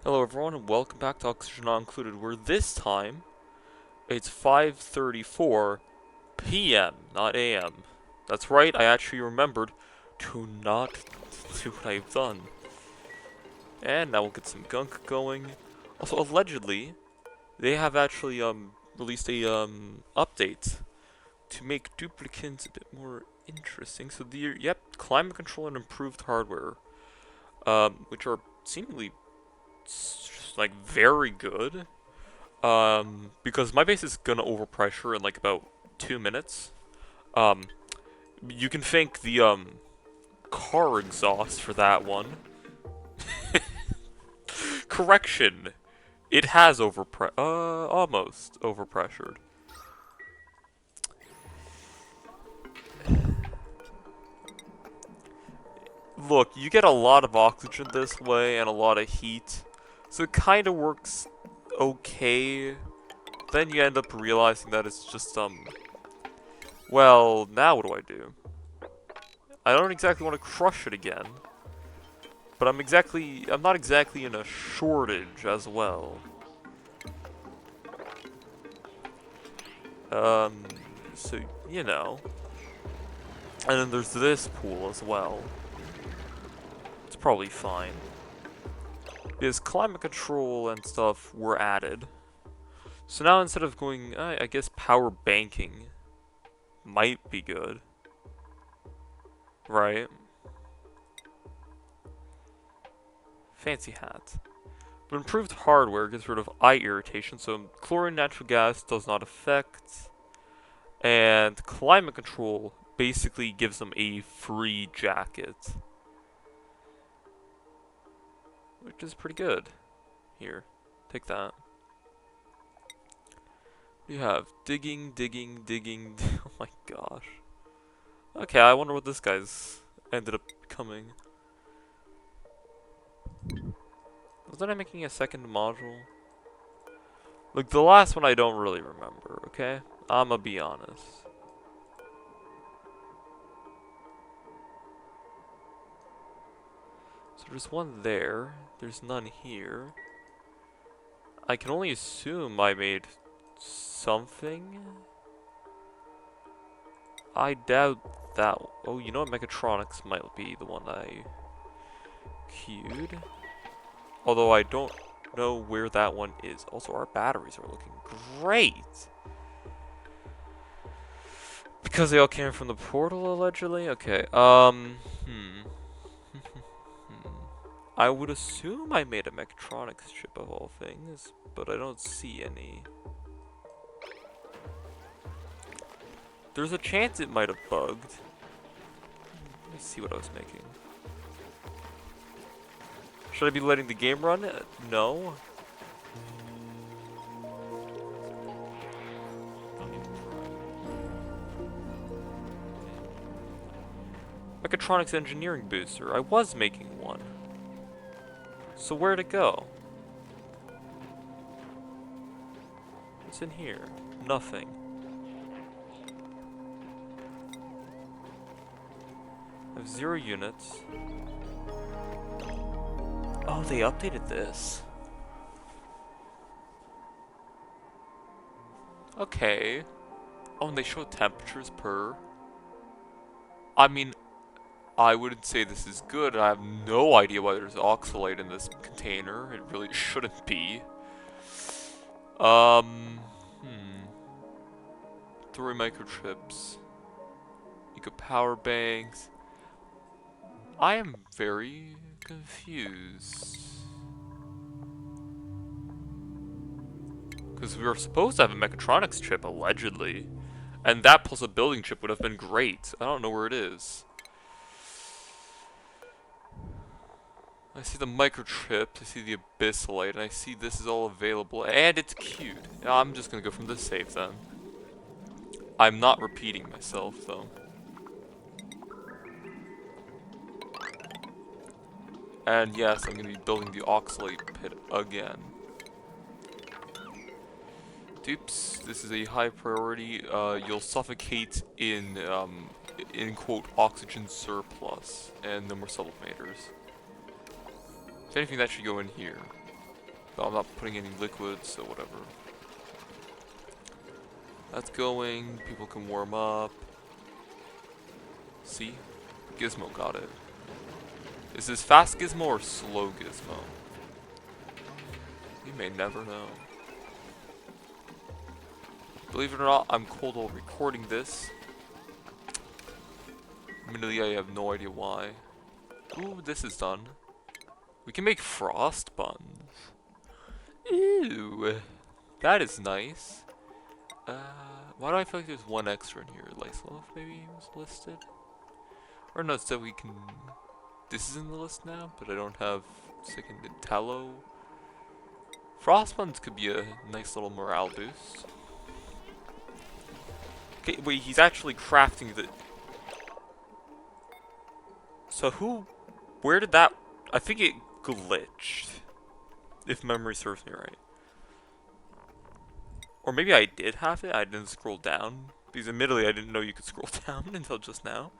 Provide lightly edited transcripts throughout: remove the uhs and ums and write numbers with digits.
Hello everyone and welcome back to Oxygen Not Included, where this time it's 5:34 p.m., not a.m. That's right, I actually remembered to not do what I've done. And now we'll get some gunk going. Also, allegedly, they have actually released a update to make duplicates a bit more interesting. So climate control and improved hardware, which are seemingly like very good. Because my base is gonna overpressure in like about 2 minutes. Um, you can thank the car exhaust for that one. Correction, it has almost overpressured. Look, you get a lot of oxygen this way and a lot of heat, so it kind of works okay. Then you end up realizing that it's just well, now what do I do? I don't exactly want to crush it again. But I'm not exactly in a shortage as well. Um, so, you know. And then there's this pool as well. It's probably fine. Because climate control and stuff were added. So now instead of going, I guess power banking might be good. Right? Fancy hat. But improved hardware gets rid of eye irritation, so chlorine natural gas does not affect. And climate control basically gives them a free jacket. Which is pretty good. Here, take that. You have digging, digging, digging. Oh my gosh. Okay, I wonder what this guy's ended up becoming. Wasn't I making a second module? Look, the last one I don't really remember, okay? I'ma be honest. So there's one there. There's none here. I can only assume I made something. I doubt that. Oh, you know what? Mechatronics might be the one I queued. Although I don't know where that one is. Also, our batteries are looking great. Because they all came from the portal, allegedly? Okay, I would assume I made a mechatronics chip of all things, but I don't see any. There's a chance it might have bugged. Let me see what I was making. Should I be letting the game run? No. Mechatronics engineering booster. I was making one. So where'd it go? What's in here? Nothing. I have 0 units. Oh, they updated this. Okay. Oh, and they show temperatures per. I mean, I wouldn't say this is good. I have no idea why there's oxalate in this container. It really shouldn't be. Um, 3 microchips. Eco power banks. I am very confused. Because we were supposed to have a mechatronics chip, allegedly. And that plus a building chip would have been great. I don't know where it is. I see the microchips, I see the abyssalite, and I see this is all available, and it's queued. I'm just gonna go from this save then. I'm not repeating myself, though. And yes, I'm gonna be building the oxalate pit again. Oops, this is a high priority. You'll suffocate in quote, oxygen surplus, and no more sublimators. If anything, that should go in here. But I'm not putting any liquids, so whatever. That's going. People can warm up. See? Gizmo got it. Is this fast Gizmo or slow Gizmo? You may never know. Believe it or not, I'm cold while recording this. Admittedly, I have no idea why. Ooh, this is done. We can make frost buns. Ew. That is nice. Why do I feel like there's one extra in here? Lysolf maybe was listed? Or no, it's that we can... This is in the list now, but I don't have second tallow. Frost buns could be a nice little morale boost. Okay, wait, he's actually crafting the... So where did that... I think it glitched. If memory serves me right. Or maybe I did have it, I didn't scroll down. Because admittedly I didn't know you could scroll down until just now.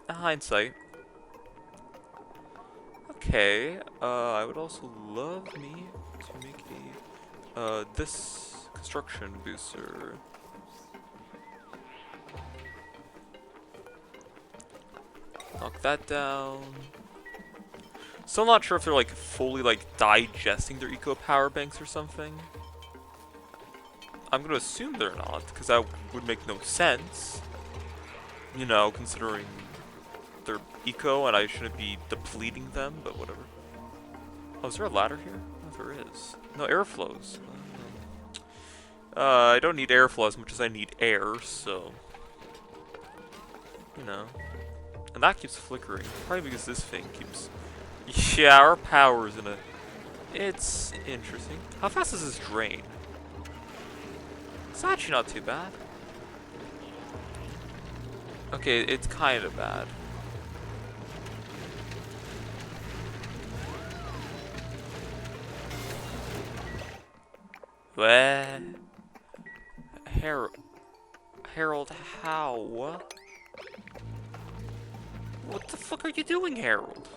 Hindsight. Okay, I would also love me to make a, this construction booster. Knock that down. Still not sure if they're like fully like digesting their eco power banks or something. I'm gonna assume they're not, because that would make no sense. You know, considering they're eco and I shouldn't be depleting them, but whatever. Oh, is there a ladder here? Oh, there is. No, air flows. I don't need airflow as much as I need air, so... You know. And that keeps flickering. Probably because this thing keeps... Yeah, our power's in a... It's interesting. How fast does this drain? It's actually not too bad. Okay, it's kind of bad. What? Harold, how? What the fuck are you doing, Harold?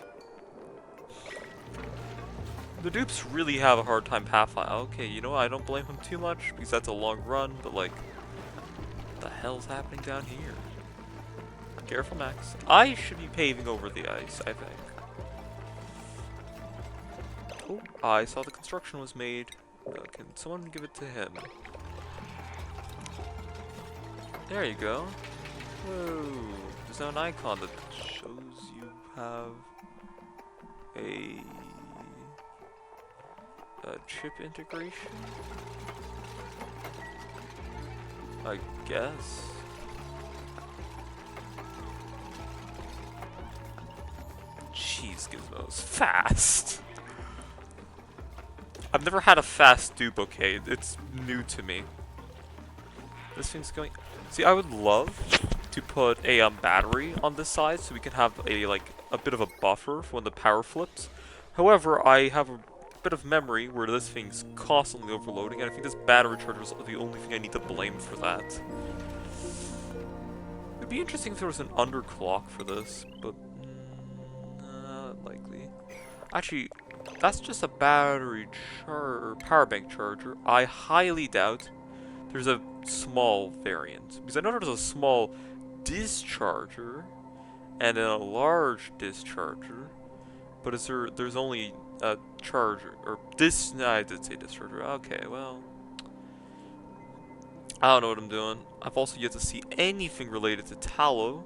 The dupes really have a hard time pathfinding. Okay, you know what? I don't blame him too much because that's a long run, but like, what the hell's happening down here? Careful, Max. I should be paving over the ice, I think. Oh, I saw the construction was made. Can someone give it to him? There you go. Whoa. There's now an icon that shows you have a chip integration? I guess. Jeez, Gizmo's fast. I've never had a fast dupe, okay? It's new to me. This thing's going... See, I would love to put a battery on this side so we can have a bit of a buffer for when the power flips. However, I have a bit of memory where this thing's constantly overloading, and I think this battery charger is the only thing I need to blame for that. It'd be interesting if there was an underclock for this, but not likely. Actually, that's just a battery or power bank charger. I highly doubt there's a small variant, because I know there's a small discharger and then a large discharger, but there's only a charger or no, I did say discharger. Okay, well, I don't know what I'm doing. I've also yet to see anything related to tallow.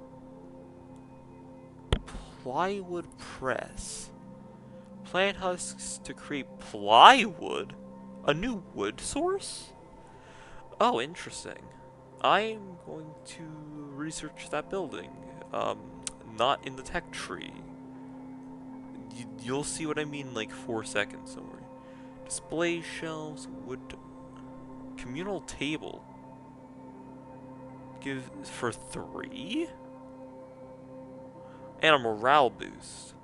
Plywood press. Plant husks to create plywood? A new wood source? Oh, interesting. I'm going to research that building. Not in the tech tree. You'll see what I mean in like 4 seconds somewhere. Display shelves, wood... Communal table. Give for 3? And a morale boost.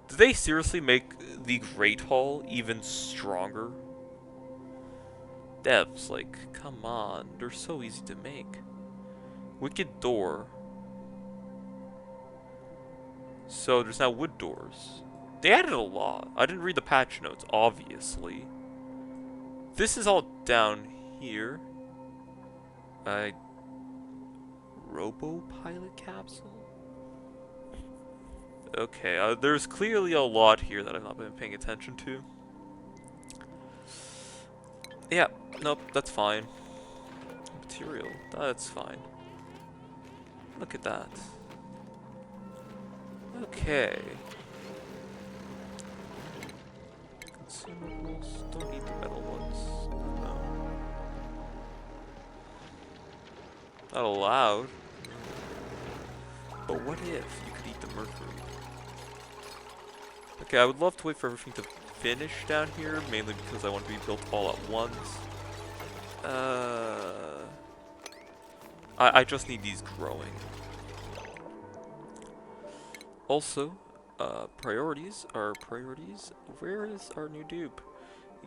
Did they seriously make the Great Hall even stronger? Devs, like, come on. They're so easy to make. Wicked door. So there's now wood doors. They added a lot. I didn't read the patch notes, obviously. This is all down here. Robo-pilot capsule? Okay, there's clearly a lot here that I've not been paying attention to. Yeah, nope, that's fine. Material, that's fine. Look at that. Okay. Consumables, don't need the metal ones. No. Not allowed. But what if you could eat the mercury? Okay, I would love to wait for everything to finish down here, mainly because I want to be built all at once. I just need these growing. Also, priorities are priorities. Where is our new dupe?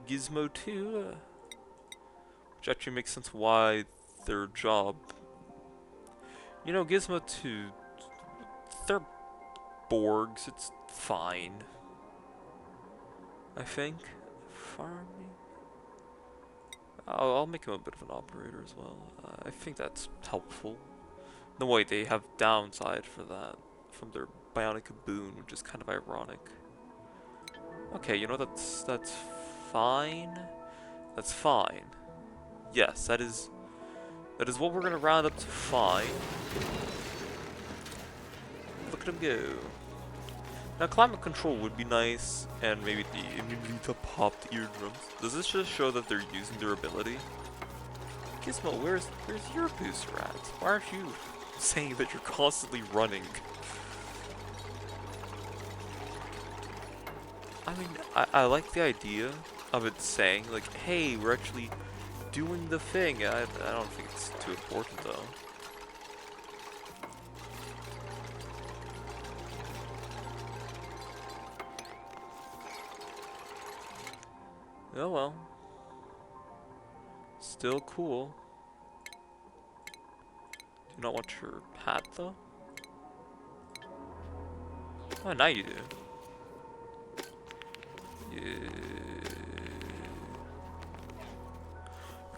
Gizmo 2, which actually makes sense why their job. You know, Gizmo 2, they're Borgs, it's fine. I think. Farming? I'll make him a bit of an operator as well. I think that's helpful. No, wait, they have downside for that from their bionic boon, which is kind of ironic. Okay, you know, that's fine. That's fine. Yes, that is what we're gonna round up to fine. Look at him go. Now, climate control would be nice, and maybe the immunity to popped eardrums. Does this just show that they're using their ability? Gizmo, where's your booster at? Why aren't you saying that you're constantly running? I mean, I like the idea of it saying, like, hey, we're actually doing the thing. I don't think it's too important, though. Oh well. Still cool. Do you not want your hat, though? Oh, now you do. Yeah.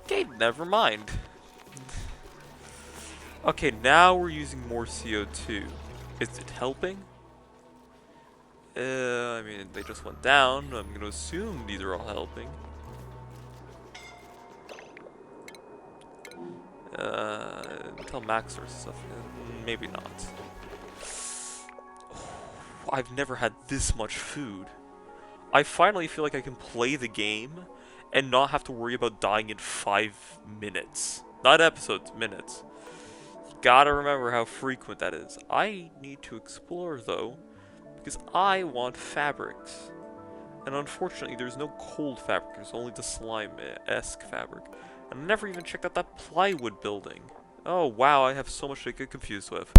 Okay, never mind. Okay, now we're using more CO2. Is it helping? I mean, they just went down. I'm gonna assume these are all helping. Until max source stuff. Maybe not. I've never had this much food. I finally feel like I can play the game and not have to worry about dying in 5 minutes. Not episodes, minutes. You gotta remember how frequent that is. I need to explore, though, because I want fabrics. And unfortunately, there's no cold fabric, there's only the slime-esque fabric. And I never even checked out that plywood building. Oh wow, I have so much to get confused with.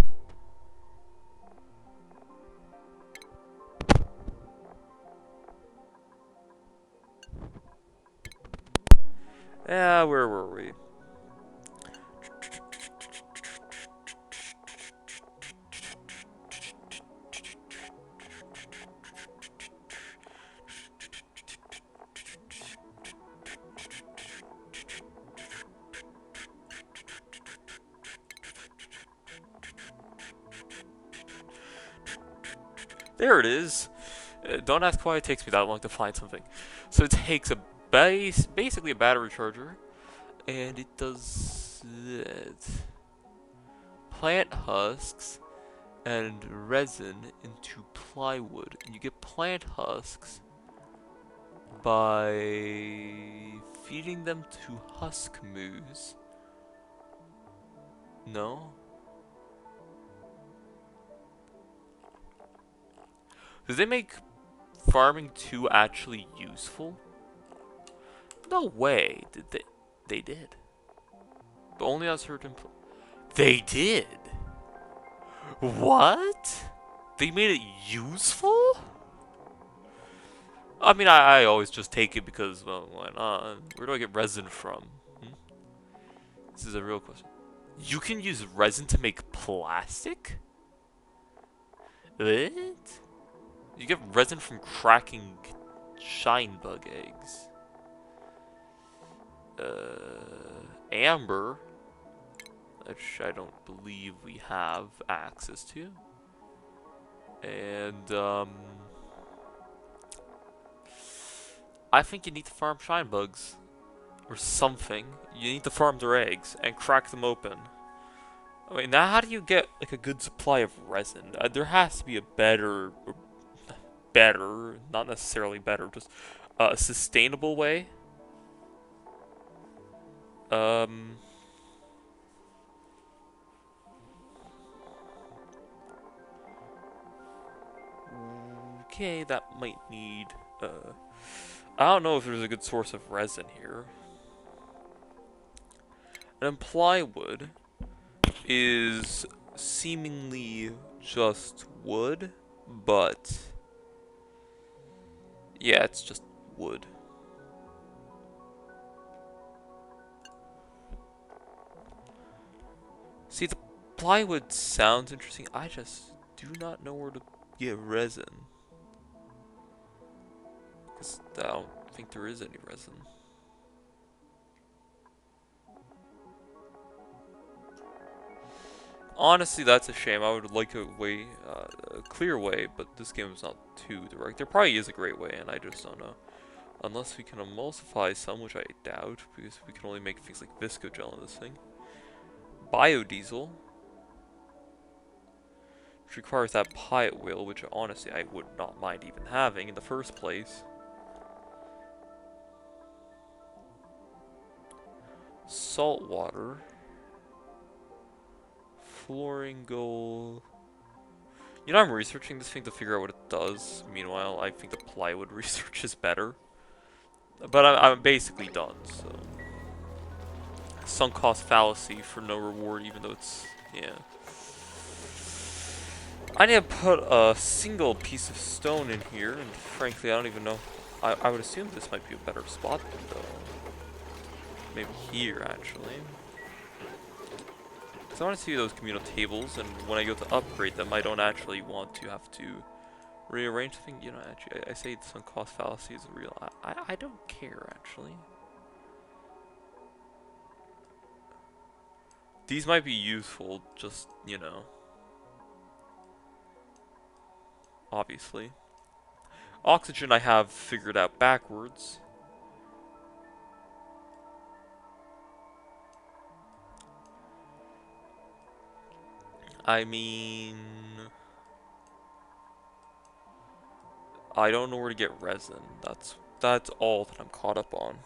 Yeah, where were we? There it is. Don't ask why it takes me that long to find something. So it takes a basically a battery charger, and it does that. Plant husks and resin into plywood. And you get plant husks by feeding them to husk moose. No? Does it make farming 2 actually useful? No way. Did they? They did. But only on certain. They did. What? They made it useful? I mean, I always just take it because, well, why not? Where do I get resin from? This is a real question. You can use resin to make plastic? What? You get resin from cracking shine bug eggs. Amber, which I don't believe we have access to. And, I think you need to farm shine bugs. Or something. You need to farm their eggs and crack them open. I mean, now how do you get, like, a good supply of resin? There has to be a better, not necessarily better, just a sustainable way. Okay, that might need, I don't know if there's a good source of resin here. And plywood is seemingly just wood, but yeah, it's just wood. See, the plywood sounds interesting. I just do not know where to get resin. Because I don't think there is any resin. Honestly, that's a shame. I would like a way, a clear way, but this game is not too direct. There probably is a great way, and I just don't know. Unless we can emulsify some, which I doubt, because we can only make things like visco gel in this thing. Biodiesel, which requires that pilot wheel, which honestly I would not mind even having in the first place. Salt water. Flooring gold. You know, I'm researching this thing to figure out what it does. Meanwhile, I think the plywood research is better. But I'm basically done, so. Sunk cost fallacy for no reward, even though it's, yeah. I need to put a single piece of stone in here, and frankly, I don't even know. I would assume this might be a better spot, though. Maybe here, actually. Because I want to see those communal tables, and when I go to upgrade them, I don't actually want to have to rearrange the thing. You know, actually, I say sunk cost fallacy is real. I don't care, actually. These might be useful, just, you know. Obviously. Oxygen I have figured out backwards. I mean, I don't know where to get resin. That's all that I'm caught up on.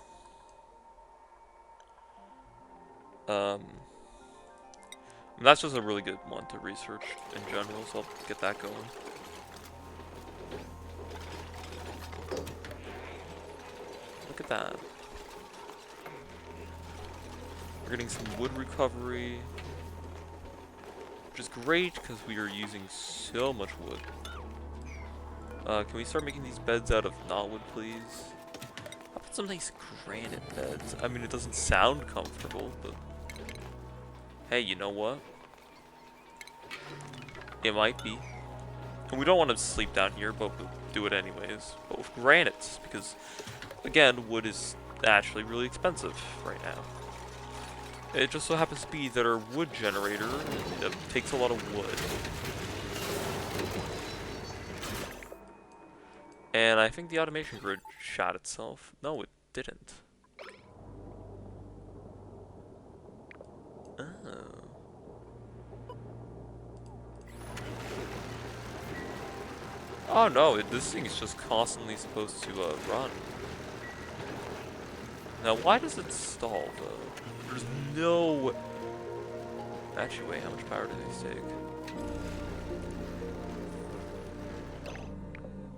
And that's just a really good one to research in general, so I'll get that going. Look at that. We're getting some wood recovery, which is great because we are using so much wood. Can we start making these beds out of knotwood, please? How about some nice granite beds? I mean, it doesn't sound comfortable, but hey, you know what? It might be. And we don't want to sleep down here, but we'll do it anyways. But with granites, because, again, wood is actually really expensive right now. It just so happens to be that our wood generator takes a lot of wood. And I think the automation grid shot itself. No, it didn't. Oh. Oh no, this thing is just constantly supposed to run. Now, why does it stall, though? There's no... Actually, wait, how much power do these take?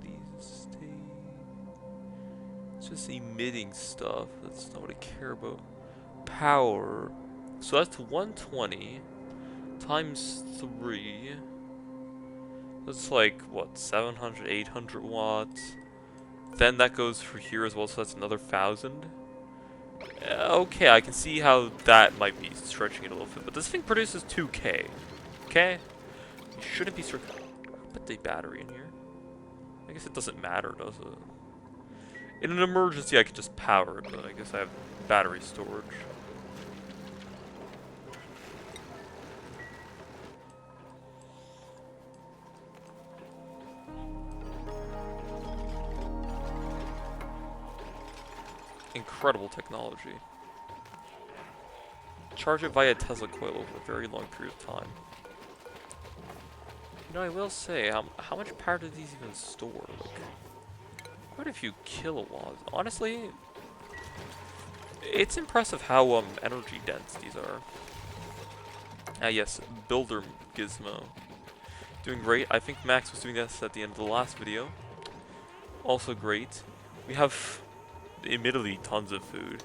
These take... It's just emitting stuff. That's not what I care about. Power. So that's 120 times 3. That's like, what, 700, 800 watts? Then that goes for here as well, so that's another 1,000. Okay, I can see how that might be stretching it a little bit, but this thing produces 2K. Okay? You shouldn't be stretching. Put the battery in here. I guess it doesn't matter, does it? In an emergency, I could just power it, but I guess I have battery storage. Incredible technology. Charge it via Tesla coil over a very long period of time. You know, I will say, how much power do these even store? Like, quite a few kilowatts. Honestly, it's impressive how energy dense these are. Ah yes, Builder Gizmo. Doing great. I think Max was doing this at the end of the last video. Also great. We have, admittedly, tons of food.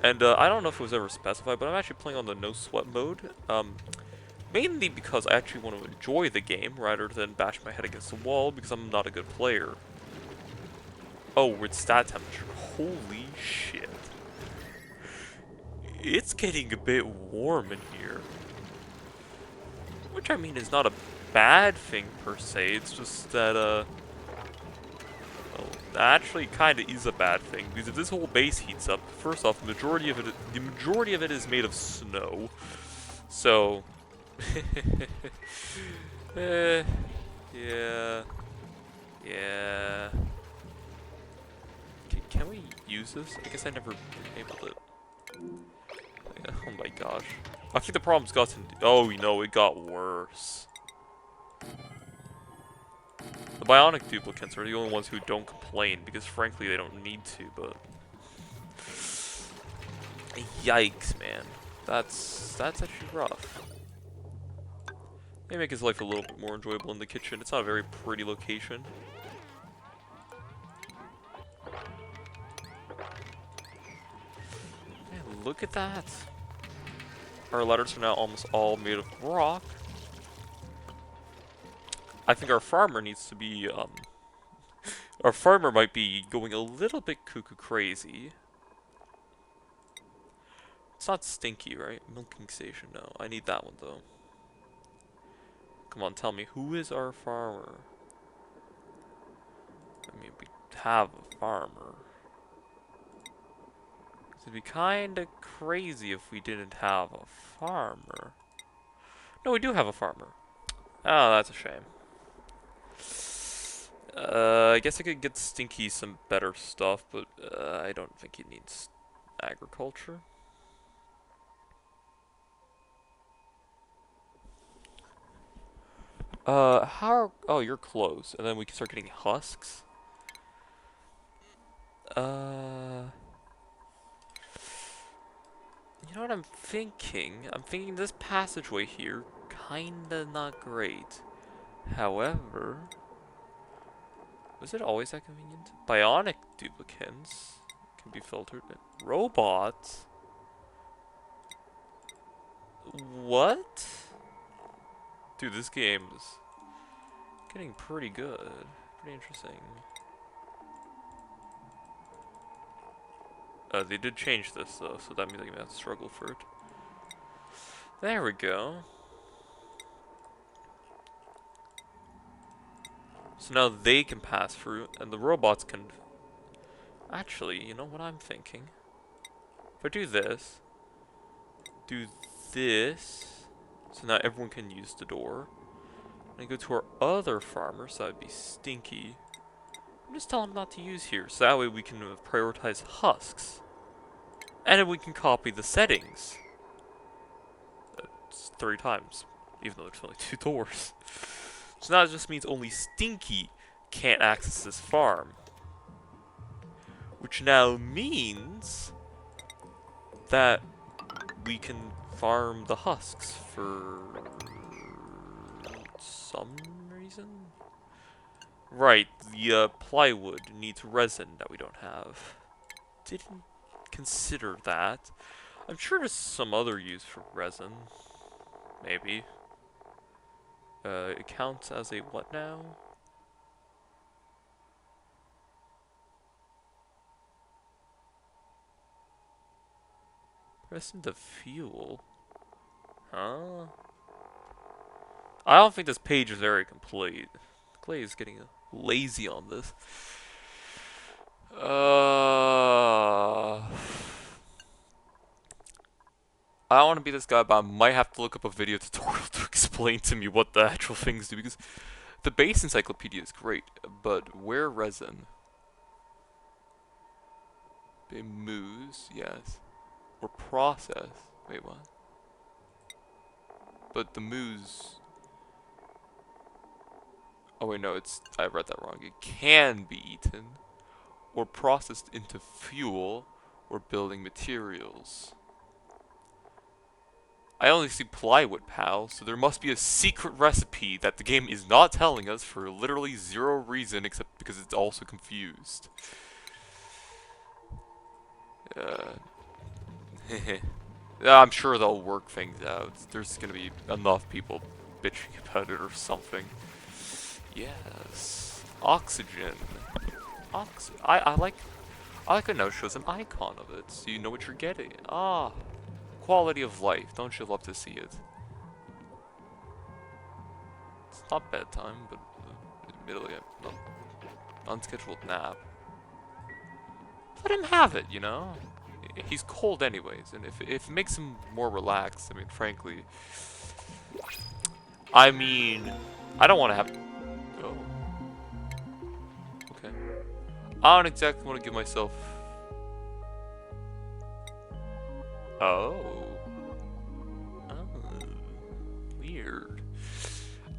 And I don't know if it was ever specified, but I'm actually playing on the no sweat mode. Mainly because I actually want to enjoy the game rather than bash my head against the wall because I'm not a good player. Oh, with stat temperature. Holy shit. It's getting a bit warm in here. Which I mean is not a bad thing per se, it's just that well, actually kind of is a bad thing because if this whole base heats up, first off, the majority of it is made of snow. So yeah. Yeah. Can we use this? I guess I never enabled it. Yeah, oh my gosh. I think the problem's gotten... Oh, no, it got worse. The bionic duplicants are the only ones who don't complain, because frankly they don't need to, but... Yikes, man. That's actually rough. May make his life a little bit more enjoyable in the kitchen. It's not a very pretty location. Man, look at that. Our letters are now almost all made of rock. I think our farmer needs to be, our farmer might be going a little bit cuckoo crazy. It's not stinky, right? Milking station, no. I need that one, though. Come on, tell me, who is our farmer? I mean, we have a farmer. It'd be kinda crazy if we didn't have a farmer. No, we do have a farmer. Oh, that's a shame. I guess I could get Stinky some better stuff, but I don't think he needs agriculture. Oh, you're close. And then we can start getting husks. You know what I'm thinking? I'm thinking this passageway here, kinda not great. However, was it always that convenient? Bionic duplicants can be filtered. Robots? What? Dude, this game is getting pretty good. Pretty interesting. They did change this though, so that means I'm gonna have to struggle for it. There we go. So now they can pass through, and the robots can... Actually, you know what I'm thinking? If I do this, so now everyone can use the door. And I go to our other farmer, so that'd be Stinky. I'm just telling him not to use here, so that way we can prioritize husks. And then we can copy the settings. That's 3 times, even though there's only 2 doors. So now it just means only Stinky can't access this farm. Which now means that we can farm the husks for some reason? Right, the plywood needs resin that we don't have. Didn't consider that. I'm sure there's some other use for resin. Maybe. It counts as a what now? Resin to fuel? Huh? I don't think this page is very complete. Clay is getting lazy on this. Uh, I don't want to be this guy, but I might have to look up a video tutorial to explain to me what the actual things do, because the base encyclopedia is great, but where resin? Mousse, yes. Or process. Wait, what? But the mousse... Oh wait, no, I read that wrong. It can be eaten, or processed into fuel, or building materials. I only see plywood, pal, so there must be a secret recipe that the game is not telling us for literally zero reason except because it's also confused. I'm sure they'll work things out. There's gonna be enough people bitching about it or something. Yes. Oxygen. I like it now. It shows an icon of it, so you know what you're getting. Ah. Quality of life. Don't you love to see it? It's not bedtime, but admittedly, not unscheduled nap. Let him have it, you know? He's cold anyways, and if it makes him more relaxed, I mean, frankly... I mean, I don't want to have... Oh. Okay. I don't exactly want to give myself... Oh. Oh. Weird.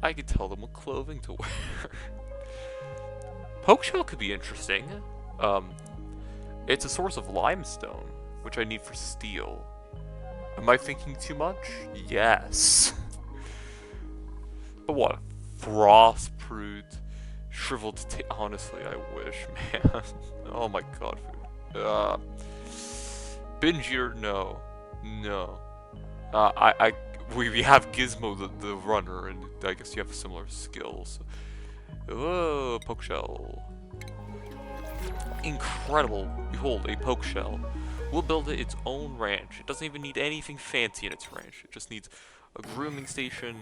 I could tell them what clothing to wear. Poke shell could be interesting. It's a source of limestone, which I need for steel. Am I thinking too much? Yes. But what? Frostproof, shriveled honestly, I wish, man. Oh my god, food. Binge eater, no. No. We have Gizmo the runner, and I guess you have similar skills. Whoa, poke shell. Incredible. Behold, a poke shell. We'll build it its own ranch. It doesn't even need anything fancy in its ranch. It just needs a grooming station.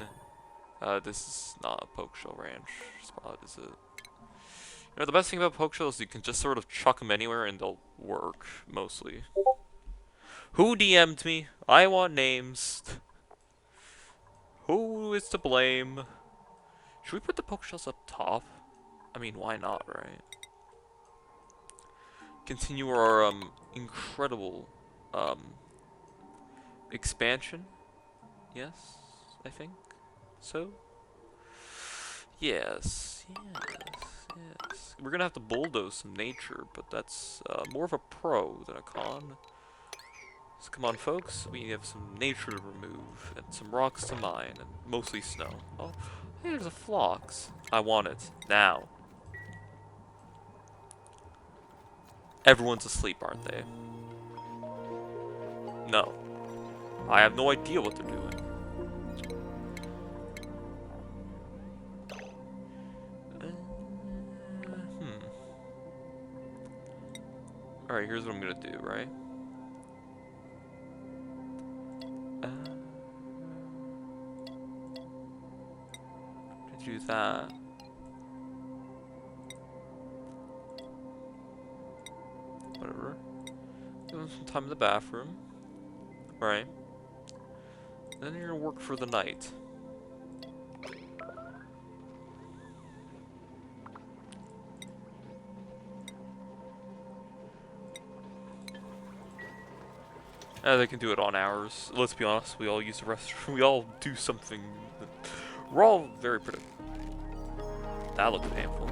This is not a poke shell ranch spot, is it? You know, the best thing about poke shells is you can just sort of chuck them anywhere and they'll work, mostly. Who DM'd me? I want names. Who is to blame? Should we put the poke shells up top? I mean, why not, right? Continue our incredible expansion. Yes, I think so. Yes. We're gonna have to bulldoze some nature, but that's more of a pro than a con. So come on, folks. We have some nature to remove and some rocks to mine, and mostly snow. Oh, hey, there's a phlox. I want it now. Everyone's asleep, aren't they? No. I have no idea what they're doing. Alright, here's what I'm gonna do, right? Do that. Whatever. Give them some time in the bathroom. Right. Then you're gonna work for the night. They can do it on hours. Let's be honest, we all use the restroom. We all do something. We're all very predictable. That looked painful.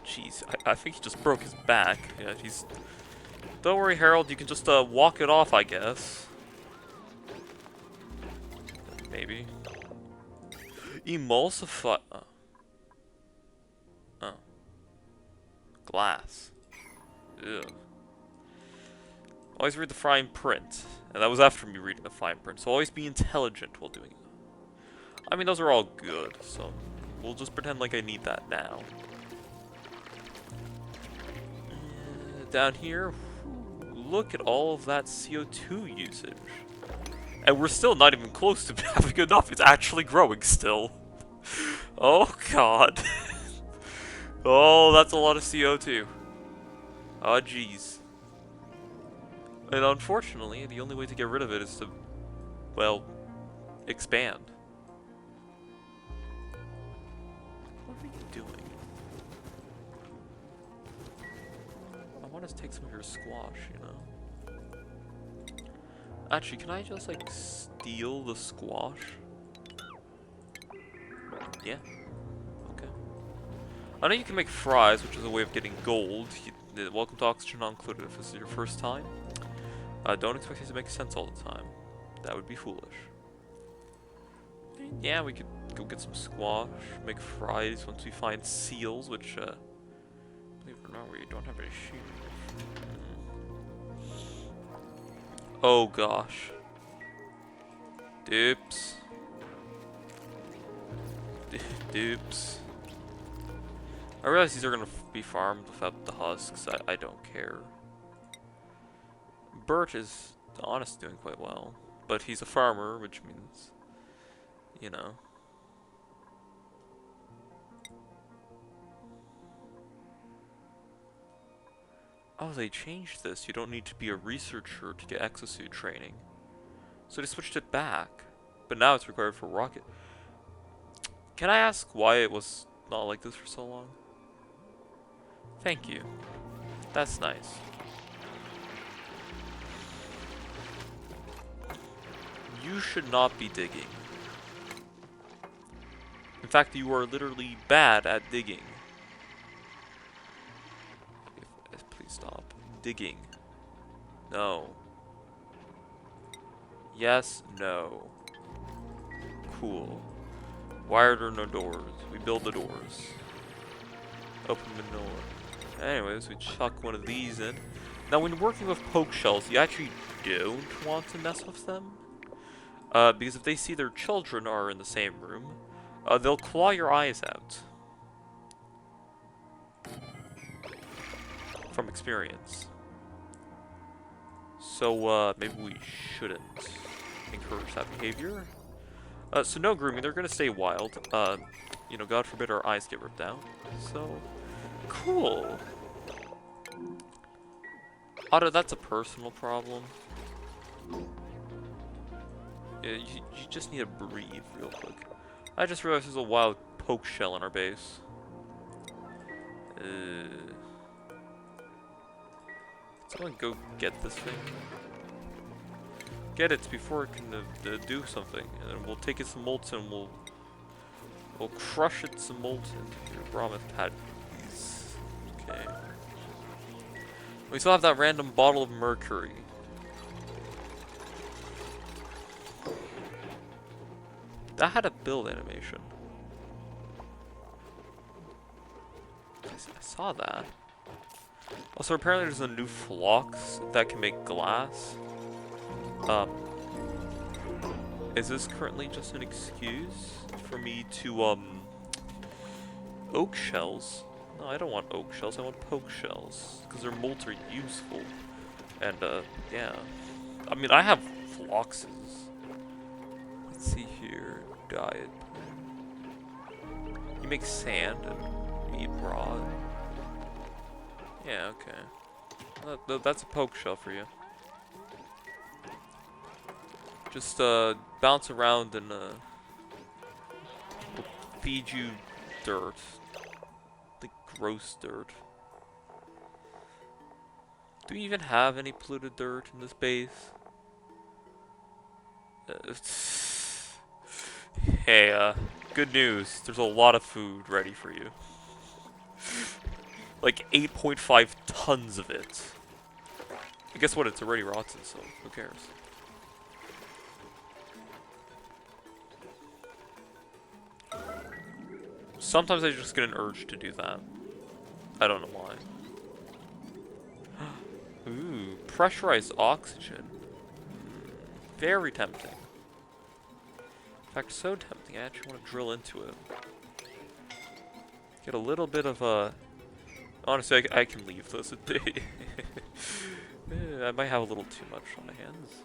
Jeez, I think he just broke his back. Yeah, he's... Don't worry, Harold, you can just walk it off, I guess. Maybe. Emulsify... Oh. Glass. Ew. Always read the fine print. And that was after me reading the fine print, so always be intelligent while doing it. I mean, those are all good, so we'll just pretend like I need that now. Down here, look at all of that CO2 usage. And we're still not even close to having enough. It's actually growing still. Oh god. Oh, that's a lot of CO2. Oh jeez. And unfortunately, the only way to get rid of it is to, well, expand. What are you doing? I want to take some of your squash, you know? Actually, can I just, like, steal the squash? Yeah. Okay. I know you can make fries, which is a way of getting gold. Welcome to Oxygen Not Included if this is your first time. Don't expect it to make sense all the time. That would be foolish. Yeah, we could go get some squash, make fries once we find seals, which, believe it or not, we don't have any shoes. Oh gosh. Dupes. Dupes. I realize these are gonna be farmed without the husks. I don't care. Bert is honestly doing quite well, but he's a farmer, which means, you know. Oh, they changed this. You don't need to be a researcher to get exosuit training. So they switched it back. But now it's required for rocket. Can I ask why it was not like this for so long? Thank you. That's nice. You should not be digging. In fact, you are literally bad at digging. Please stop. Digging. No. Yes, no. Cool. Wired or no doors? We build the doors. Open the door. Anyways, we chuck one of these in. Now, when working with poke shells, you actually don't want to mess with them. Because if they see their children are in the same room, they'll claw your eyes out. From experience. So, maybe we shouldn't encourage that behavior. So no grooming, they're gonna stay wild. You know, God forbid our eyes get ripped out. So, cool. Otto, that's a personal problem. Yeah, you just need to breathe real quick. I just realized there's a wild poke shell in our base. Someone go get this thing. Get it before it can do something, and then we'll take its molten and we'll crush its molten into your Brahma patties. Okay. We still have that random bottle of mercury. That had a build animation. I saw that. Also, apparently there's a new flux that can make glass. Is this currently just an excuse for me to, oak shells? No, I don't want oak shells, I want poke shells. Because their molts are useful. And, yeah. I mean, I have fluxes. Let's see here. Diet. You make sand and meat broth. Yeah, okay. That's a poke shell for you. Just bounce around and we'll feed you dirt. Like gross dirt. Do we even have any polluted dirt in this base? Hey, good news. There's a lot of food ready for you. Like 8.5 tons of it. And guess what? It's already rotten, so who cares? Sometimes I just get an urge to do that. I don't know why. Ooh, pressurized oxygen. Very tempting. In fact, so tempting, I actually want to drill into it. Get a little bit of a... Honestly, I can leave this. I might have a little too much on my hands.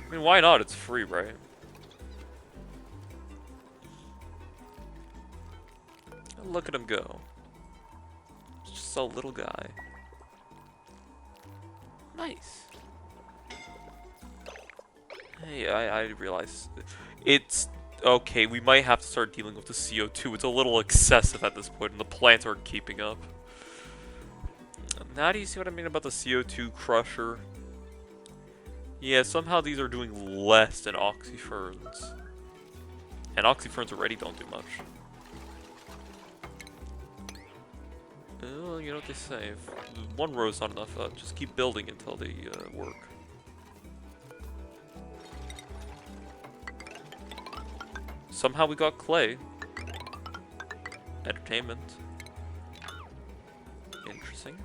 I mean, why not? It's free, right? Look at him go. He's just a little guy. Nice. Hey, I realize it's okay. We might have to start dealing with the CO2. It's a little excessive at this point, and the plants aren't keeping up. Now do you see what I mean about the CO2 crusher? Yeah, somehow these are doing less than oxyferns. And oxyferns already don't do much. You know what they say, if one row's not enough, just keep building until they work. Somehow we got clay. Entertainment. Interesting.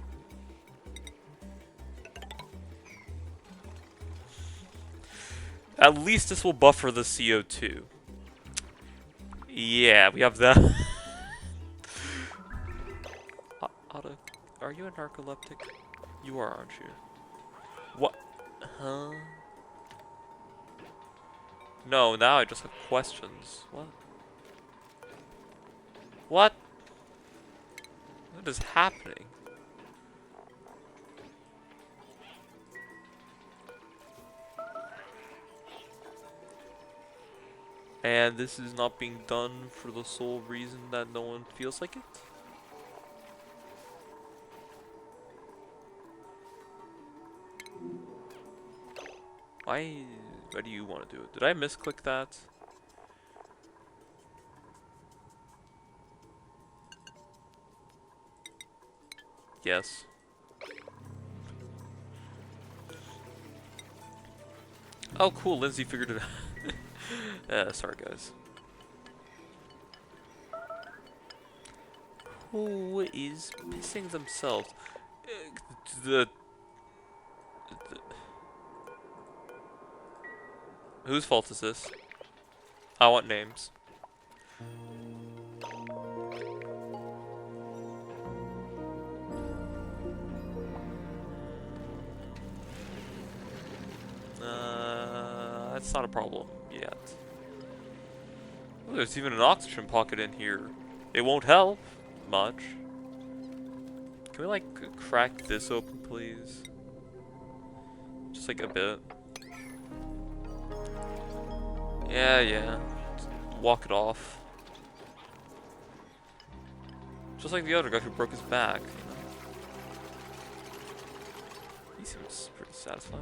At least this will buffer the CO2. Yeah, we have that. Otto, are you a narcoleptic? You are, aren't you? What? Huh? No, now I just have questions. What? What? What is happening? And this is not being done for the sole reason that no one feels like it? Why do you want to do it? Did I misclick that? Yes. Oh cool, Lindsay figured it out. Sorry guys. Who is pissing themselves? Whose fault is this? I want names. That's not a problem yet. Oh, there's even an oxygen pocket in here. It won't help much. Can we like crack this open, please? Just like a bit. Yeah. Just walk it off. Just like the other guy who broke his back. You know? He seems pretty satisfied.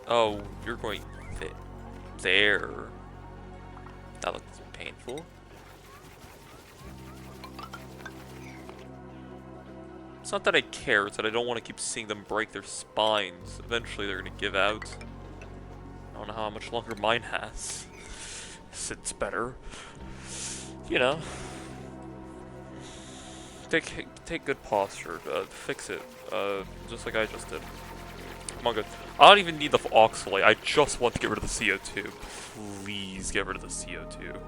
Oh, you're going there. That looks painful. It's not that I care, it's that I don't want to keep seeing them break their spines. Eventually they're going to give out. I don't know how much longer mine has. Sits better. You know. Take good posture. Fix it. Just like I just did. Come on, good. I don't even need the oxalate. I just want to get rid of the CO2. Please get rid of the CO2.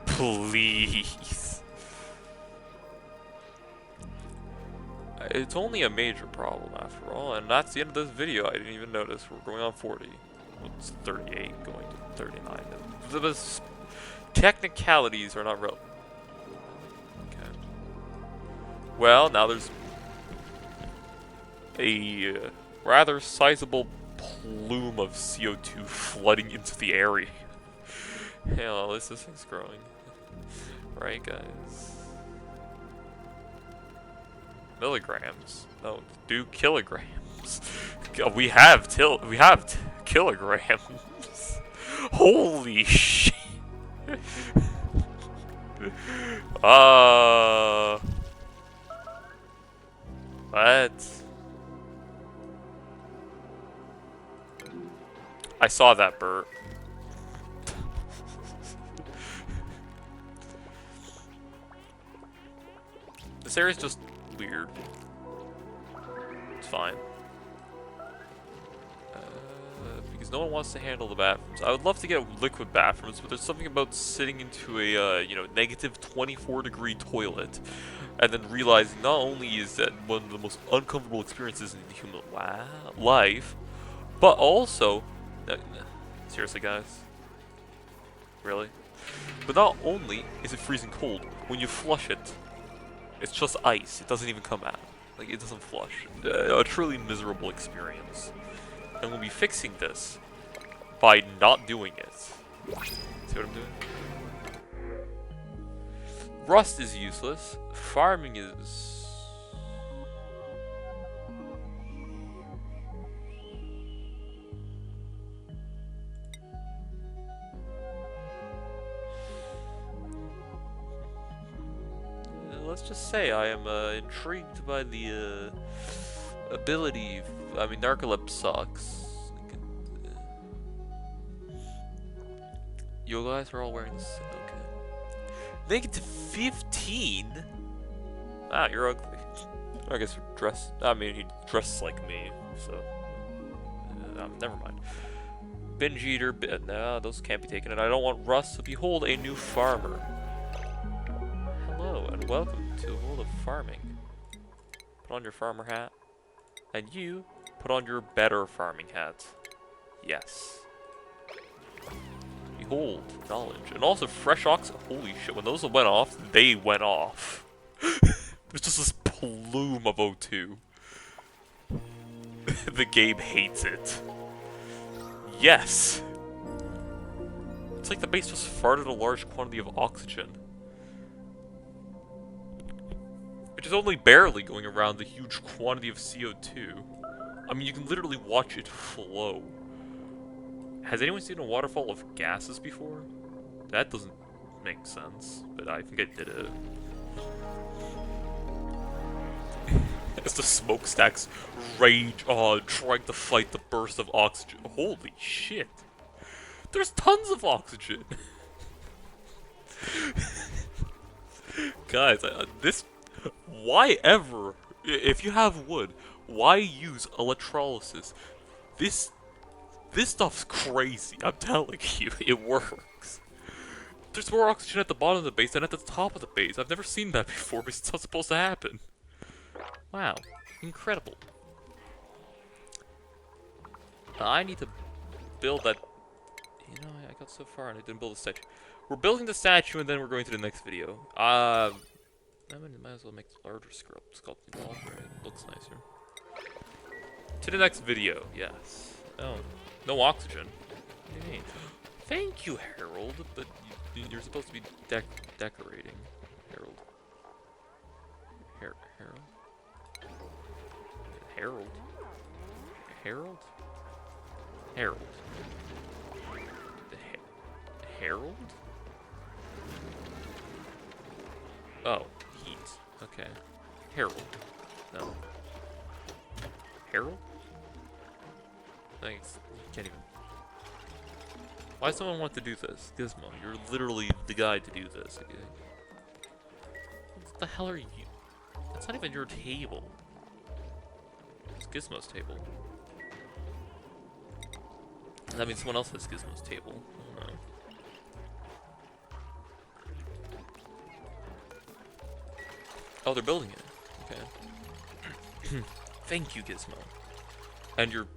Please. It's only a major problem after all, and that's the end of this video. I didn't even notice we're going on 40. It's 38 going to 39. The technicalities are not real. Okay. Well, now there's a rather sizable plume of CO2 flooding into the area. Hell, at least this thing's growing. Right, guys? Milligrams. No, do kilograms. We have kilograms. Holy shit. What? I saw that, Bert. This area's just weird. It's fine. because no one wants to handle the bathrooms. I would love to get liquid bathrooms, but there's something about sitting into a, you know, negative 24-degree toilet, and then realizing not only is that one of the most uncomfortable experiences in human life, but also, seriously guys, really? But not only is it freezing cold, when you flush it, it's just ice. It doesn't even come out. Like, it doesn't flush. A truly miserable experience. And we'll be fixing this by not doing it. See what I'm doing? Rust is useless. Farming is... let's just say I am intrigued by the ability. I mean, Narcolepsy sucks. You guys are all wearing this. Okay. -15? Ah, you're ugly. I guess you're dressed. I mean, he dresses like me, so. Never mind. Binge eater. No, those can't be taken. And I don't want rust, so behold a new farmer. Hello, and welcome to a world of farming. Put on your farmer hat. And you, put on your better farming hat. Yes. Behold, knowledge. And also fresh ox. Holy shit, when those went off, they went off. There's just this plume of O2. The game hates it. Yes! It's like the base just farted a large quantity of oxygen. Which is only barely going around the huge quantity of CO2. I mean, you can literally watch it flow. Has anyone seen a waterfall of gases before? That doesn't make sense, but I think I did it. As the smokestacks rage on, trying to fight the burst of oxygen. Holy shit! There's tons of oxygen! Guys, why ever, if you have wood, why use electrolysis? This stuff's crazy, I'm telling you, it works. There's more oxygen at the bottom of the base than at the top of the base. I've never seen that before, but it's not supposed to happen. Wow, incredible. I need to build that. You know, I got so far and I didn't build a statue. We're building the statue and then we're going to the next video. I might as well make the larger sculpting wall, right? It looks nicer. To the next video, yes. Oh, no oxygen. What do you mean? Thank you, Harold, but you're supposed to be decorating. Harold. Harold? Harold? Harold? Harold. Harold? Oh, heat. Okay. Harold. No. Harold? Thanks. You can't even. Why does someone want to do this? Gizmo, you're literally the guy to do this, okay? What the hell are you? That's not even your table. It's Gizmo's table. That means someone else has Gizmo's table. I don't know. Oh, they're building it. Okay. Thank you, Gizmo. And your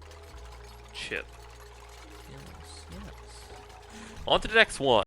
chip. Yes, yes. On to the next one.